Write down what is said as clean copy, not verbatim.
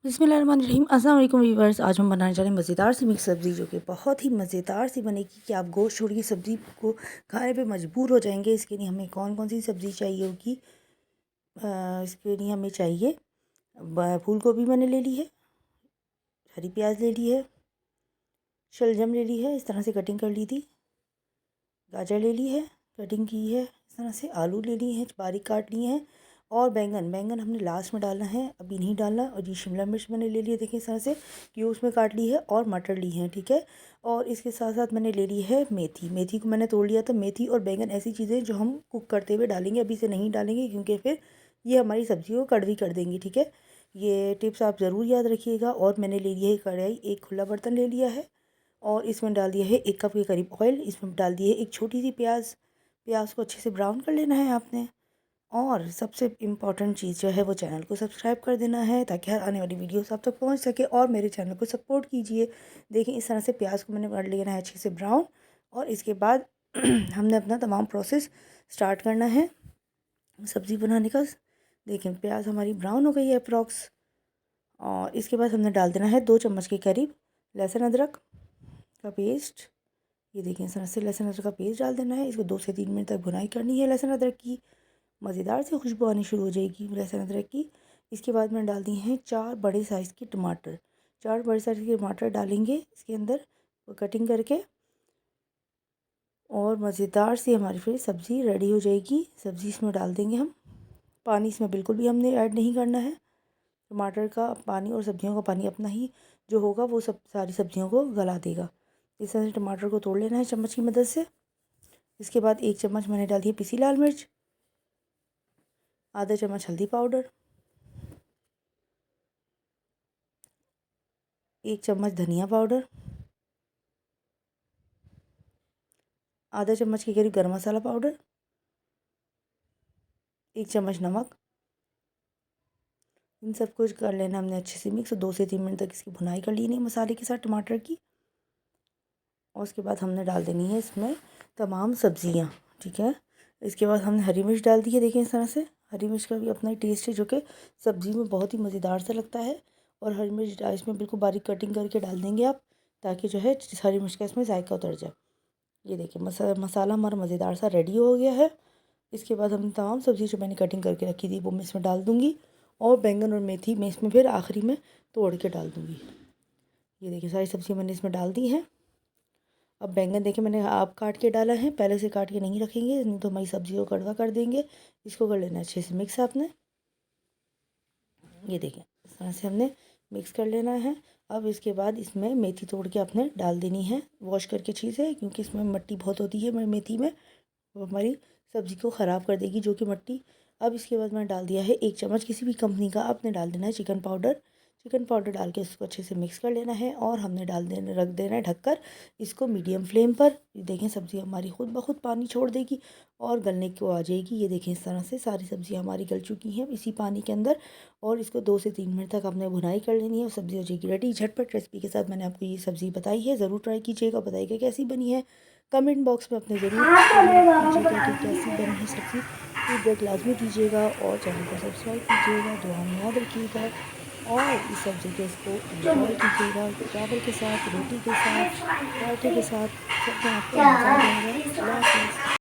बिस्मिल्लाहिर्रहमानिर्रहीम। अस्सलाम वालेकुम व्यूअर्स। आज हम बनाने जा रहे हैं मज़ेदार सी मिक्स सब्ज़ी, जो कि बहुत ही मज़ेदार सी बनेगी कि आप गोश्त छोड़ के सब्ज़ी को खाने पे मजबूर हो जाएंगे। इसके लिए हमें कौन कौन सी सब्ज़ी चाहिए होगी। इसके लिए हमें चाहिए फूल गोभी मैंने ले ली है, हरी प्याज ले ली है, शलजम ले ली है, इस तरह से कटिंग कर ली थी, गाजर ले ली है, कटिंग की है, इस तरह से आलू ले लिए हैं, बारीक काट लिए हैं, और बैंगन हमने लास्ट में डालना है, अभी नहीं डालना। और ये शिमला मिर्च मैंने ले ली है, देखिए इस तरह से क्यूब्स में काट ली है, और मटर ली हैं, ठीक है। और इसके साथ साथ मैंने ले ली है मेथी को मैंने तोड़ लिया था। मेथी और बैंगन ऐसी चीज़ें जो हम कुक करते हुए डालेंगे, अभी से नहीं डालेंगे क्योंकि फिर ये हमारी सब्ज़ी को कड़वी कर देंगी, ठीक है। ये टिप्स आप ज़रूर याद रखिएगा। और मैंने ले लिया है कढ़ाई, एक खुला बर्तन ले लिया है, और इसमें डाल दिया है 1 कप के करीब ऑयल। इसमें डाल दी है एक छोटी सी प्याज को अच्छे से ब्राउन कर लेना है आपने। और सबसे इम्पॉर्टेंट चीज़ जो है वो चैनल को सब्सक्राइब कर देना है, ताकि हर आने वाली वीडियोस आप तक पहुंच सके, और मेरे चैनल को सपोर्ट कीजिए। देखिए इस तरह से प्याज को मैंने कर लेना है अच्छे से ब्राउन। और इसके बाद हमने अपना तमाम प्रोसेस स्टार्ट करना है सब्ज़ी बनाने का। देखिए प्याज हमारी ब्राउन हो गई है अप्रॉक्स। और इसके बाद हमने डाल देना है 2 चम्मच के करीब लहसुन अदरक का पेस्ट। ये देखिए इस तरह से लहसुन अदरक का पेस्ट डाल देना है। इसको 2 से 3 मिनट तक भुनाई करनी है लहसुन अदरक की। मज़ेदार सी खुशबू आनी शुरू हो जाएगी लहसुन अदरक की। इसके बाद मैंने डाल दी हैं 4 बड़े साइज़ के टमाटर। 4 बड़े साइज़ के टमाटर डालेंगे इसके अंदर कटिंग करके, और मज़ेदार सी हमारी फिर सब्ज़ी रेडी हो जाएगी। सब्ज़ी इसमें डाल देंगे हम। पानी इसमें बिल्कुल भी हमने ऐड नहीं करना है। टमाटर का पानी और सब्जियों का पानी अपना ही जो होगा वो सब सारी सब्जियों को गला देगा। इस तरह से टमाटर को तोड़ लेना है चम्मच की मदद से। इसके बाद 1 चम्मच मैंने डाल दी पिसी लाल मिर्च, आधा चम्मच हल्दी पाउडर, 1 चम्मच धनिया पाउडर, आधा चम्मच के करीब गरम मसाला पाउडर, 1 चम्मच नमक। इन सब कुछ कर लेना हमने अच्छे से मिक्स। 2 से 3 मिनट तक इसकी भुनाई कर लेनी मसाले के साथ टमाटर की। और उसके बाद हमने डाल देनी है इसमें तमाम सब्जियां, ठीक है। इसके बाद हमने हरी मिर्च डाल दी है। देखिए इस तरह से हरी मिर्च का भी अपना ही टेस्ट है, जो कि सब्ज़ी में बहुत ही मज़ेदार सा लगता है। और हरी मिर्च इसमें बिल्कुल बारीक कटिंग करके डाल देंगे आप, ताकि जो है हरी मिर्च का इसमें जायका उतर जाए। ये देखिए मसाला हमारा मज़ेदार सा रेडी हो गया है। इसके बाद हम तमाम सब्ज़ी जो मैंने कटिंग करके रखी थी वो मैं इसमें डाल दूँगी, और बैंगन और मेथी मैं इसमें फिर आखिरी में तोड़ के डाल दूँगी। ये देखिए सारी सब्ज़ी मैंने इसमें डाल दी हैं। अब बैंगन देखिए मैंने आप काट के डाला है, पहले से काट के नहीं रखेंगे नहीं तो हमारी सब्ज़ी को कड़वा कर देंगे। इसको कर लेना अच्छे से मिक्स आपने। ये देखिए इस तरह से हमने मिक्स कर लेना है। अब इसके बाद इसमें मेथी तोड़ के आपने डाल देनी है, वॉश करके अच्छी से, क्योंकि इसमें मिट्टी बहुत होती है मेथी में, वो हमारी सब्ज़ी को ख़राब कर देगी जो कि मिट्टी। अब इसके बाद मैंने डाल दिया है 1 चम्मच किसी भी कंपनी का आपने डाल देना है चिकन पाउडर डाल के इसको अच्छे से मिक्स कर लेना है। और हमने रख देना है ढककर इसको मीडियम फ्लेम पर। देखें सब्ज़ी हमारी खुद ब खुद पानी छोड़ देगी और गलने को आ जाएगी। ये देखें इस तरह से सारी सब्ज़ियाँ हमारी गल चुकी हैं इसी पानी के अंदर। और इसको 2 से 3 मिनट तक आपने भुनाई कर लेनी है और सब्ज़ी हो जाएगी रेडी। झटपट रेसिपी के साथ मैंने आपको ये सब्ज़ी बताई है, ज़रूर ट्राई कीजिएगा, बताइएगा कैसी बनी है। कमेंट बॉक्स में अपने ज़रूर कीजिएगा कि कैसी बनी है सब्ज़ी। फीडबैक लाजमी दीजिएगा, और चैनल को सब्सक्राइब कीजिएगा, दुआ में याद रखिएगा। और इस सब्ज़ी को इसको एंजॉय कीजिएगा चावल के साथ, रोटी के साथ, पराठे के साथ, सब में आपको मज़ा आएगा। अल्लाह हाफ़िज़।